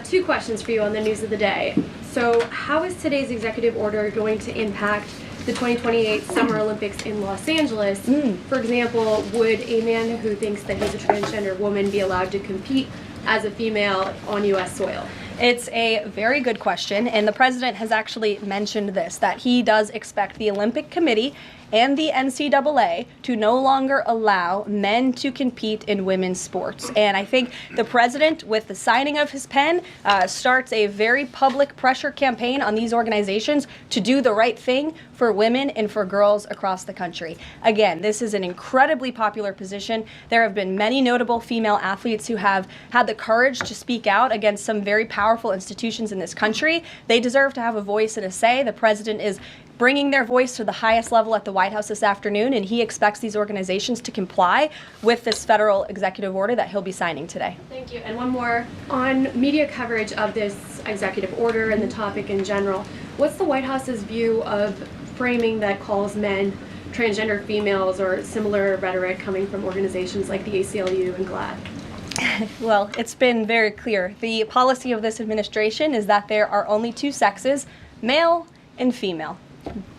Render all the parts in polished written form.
Two questions for you on the news of the day. So, how is today's executive order going to impact the 2028 Summer Olympics in Los Angeles? For example, would a man who thinks that he's a transgender woman be allowed to compete as a female on U.S. soil? It's a very good question, and the president has actually mentioned this, that he does expect the Olympic Committee and the NCAA to no longer allow men to compete in women's sports. And I think the president, with the signing of his pen, starts a very public pressure campaign on these organizations to do the right thing for women and for girls across the country. Again, this is an incredibly popular position. There have been many notable female athletes who have had the courage to speak out against some very powerful institutions in this country. They deserve to have a voice and a say. The president is bringing their voice to the highest level at the White House this afternoon, and he expects these organizations to comply with this federal executive order that he'll be signing today. Thank you. And one more. On media coverage of this executive order and the topic in general, what's the White House's view of framing that calls men transgender females, or similar rhetoric coming from organizations like the ACLU and GLAAD? Well, it's been very clear. The policy of this administration is that there are only two sexes, male and female.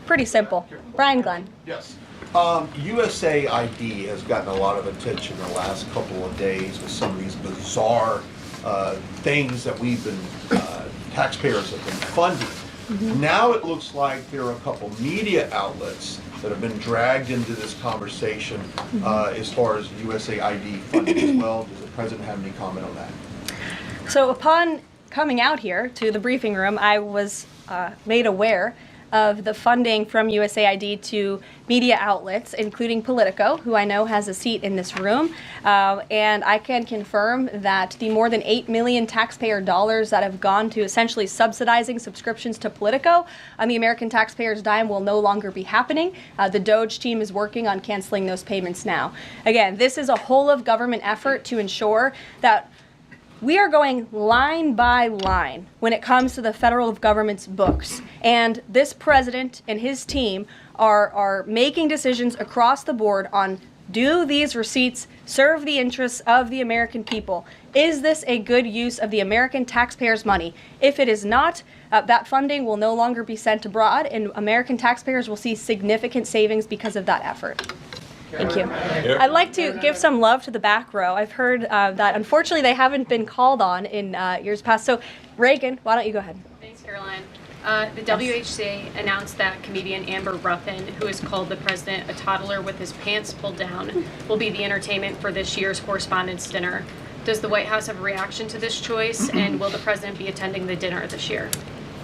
Pretty simple. Brian Glenn. Yes. USAID has gotten a lot of attention in the last couple of days with some of these bizarre things that we've been, taxpayers have been funding. Now it looks like there are a couple media outlets that have been dragged into this conversation as far as USAID funding as well. Does the president have any comment on that? So upon coming out here to the briefing room, I was made aware of the funding from USAID to media outlets, including Politico, who I know has a seat in this room. And I can confirm that the more than $8 million taxpayer dollars that have gone to essentially subsidizing subscriptions to Politico on the American taxpayers' dime will no longer be happening. The DOJ team is working on canceling those payments now. Again, this is a whole of government effort to ensure that we are going line by line when it comes to the federal government's books. And this president and his team are making decisions across the board on, do these receipts serve the interests of the American people? Is this a good use of the American taxpayers' money? If it is not, that funding will no longer be sent abroad, and American taxpayers will see significant savings because of that effort. Thank you. I'd like to give some love to the back row. I've heard that unfortunately they haven't been called on in years past. So Reagan, why don't you go ahead? Thanks, Caroline. The WHC announced that comedian Amber Ruffin, who has called the president a toddler with his pants pulled down, will be the entertainment for this year's Correspondents' Dinner. Does the White House have a reaction to this choice, and will the president be attending the dinner this year?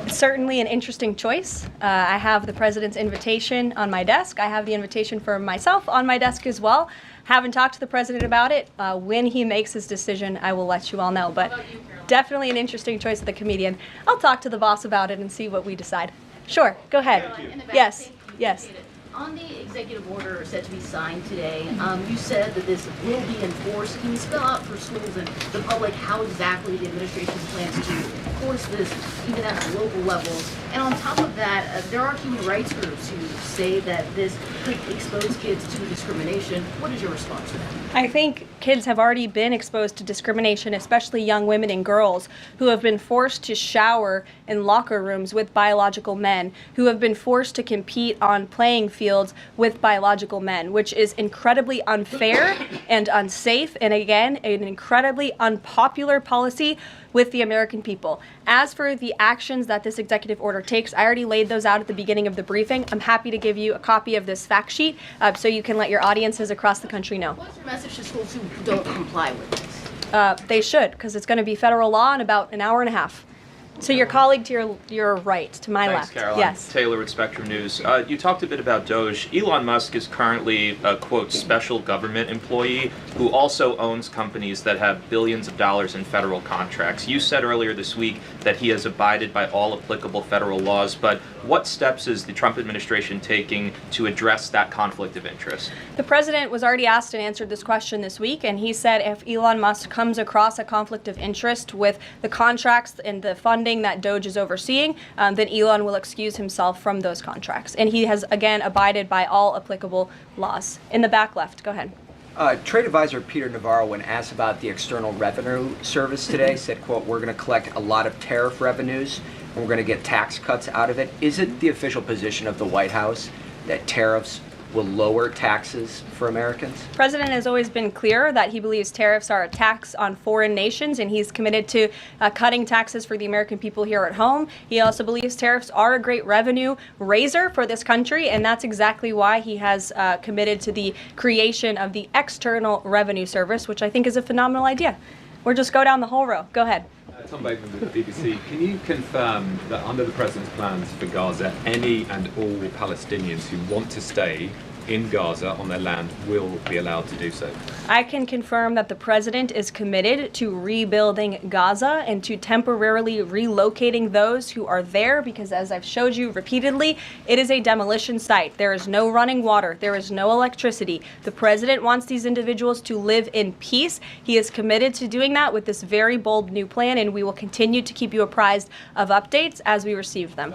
Certainly an interesting choice. I have the president's invitation on my desk. I have the invitation for myself on my desk as well. Haven't talked to the president about it. When he makes his decision, I will let you all know. But definitely an interesting choice of the comedian. I'll talk to the boss about it and see what we decide. Sure, go ahead. Yes, yes. On the executive order set to be signed today, you said that this will be enforced. Can you spell out for schools and the public how exactly the administration plans to enforce this, even at the local levels? And on top of that, there are human rights groups who say that this could expose kids to discrimination. What is your response to that? I think kids have already been exposed to discrimination, especially young women and girls who have been forced to shower in locker rooms with biological men, who have been forced to compete on playing fields with biological men, which is incredibly unfair and unsafe, and again, an incredibly unpopular policy with the American people. As for the actions that this executive order takes, I already laid those out at the beginning of the briefing. I'm happy to give you a copy of this fact sheet so you can let your audiences across the country know. What's your message to schools who don't comply with this? They should, because it's going to be federal law in about an hour and a half. So your colleague to your right, to my Thanks, left. Caroline. Yes. Taylor with Spectrum News. You talked a bit about DOJ. Elon Musk is currently a, quote, special government employee who also owns companies that have billions of dollars in federal contracts. You said earlier this week that he has abided by all applicable federal laws, but what steps is the Trump administration taking to address that conflict of interest? The president was already asked and answered this question this week, and he said if Elon Musk comes across a conflict of interest with the contracts and the funding that DOJ is overseeing, then Elon will excuse himself from those contracts. And he has, again, abided by all applicable laws. In the back left, go ahead. Trade advisor Peter Navarro, when asked about the External Revenue Service today, said, quote, we're going to collect a lot of tariff revenues and we're going to get tax cuts out of it. Is it the official position of the White House that tariffs will lower taxes for Americans? The president has always been clear that he believes tariffs are a tax on foreign nations, and he's committed to cutting taxes for the American people here at home. He also believes tariffs are a great revenue raiser for this country, and that's exactly why he has committed to the creation of the External Revenue Service, which I think is a phenomenal idea. We'll just go down the whole row. Go ahead. Tom Bateman with the BBC. Can you confirm that under the President's plans for Gaza, any and all Palestinians who want to stay in Gaza on their land will be allowed to do so? I can confirm that the president is committed to rebuilding Gaza and to temporarily relocating those who are there because, as I've showed you repeatedly, it is a demolition site. There is no running water. There is no electricity. The president wants these individuals to live in peace. He is committed to doing that with this very bold new plan, and we will continue to keep you apprised of updates as we receive them.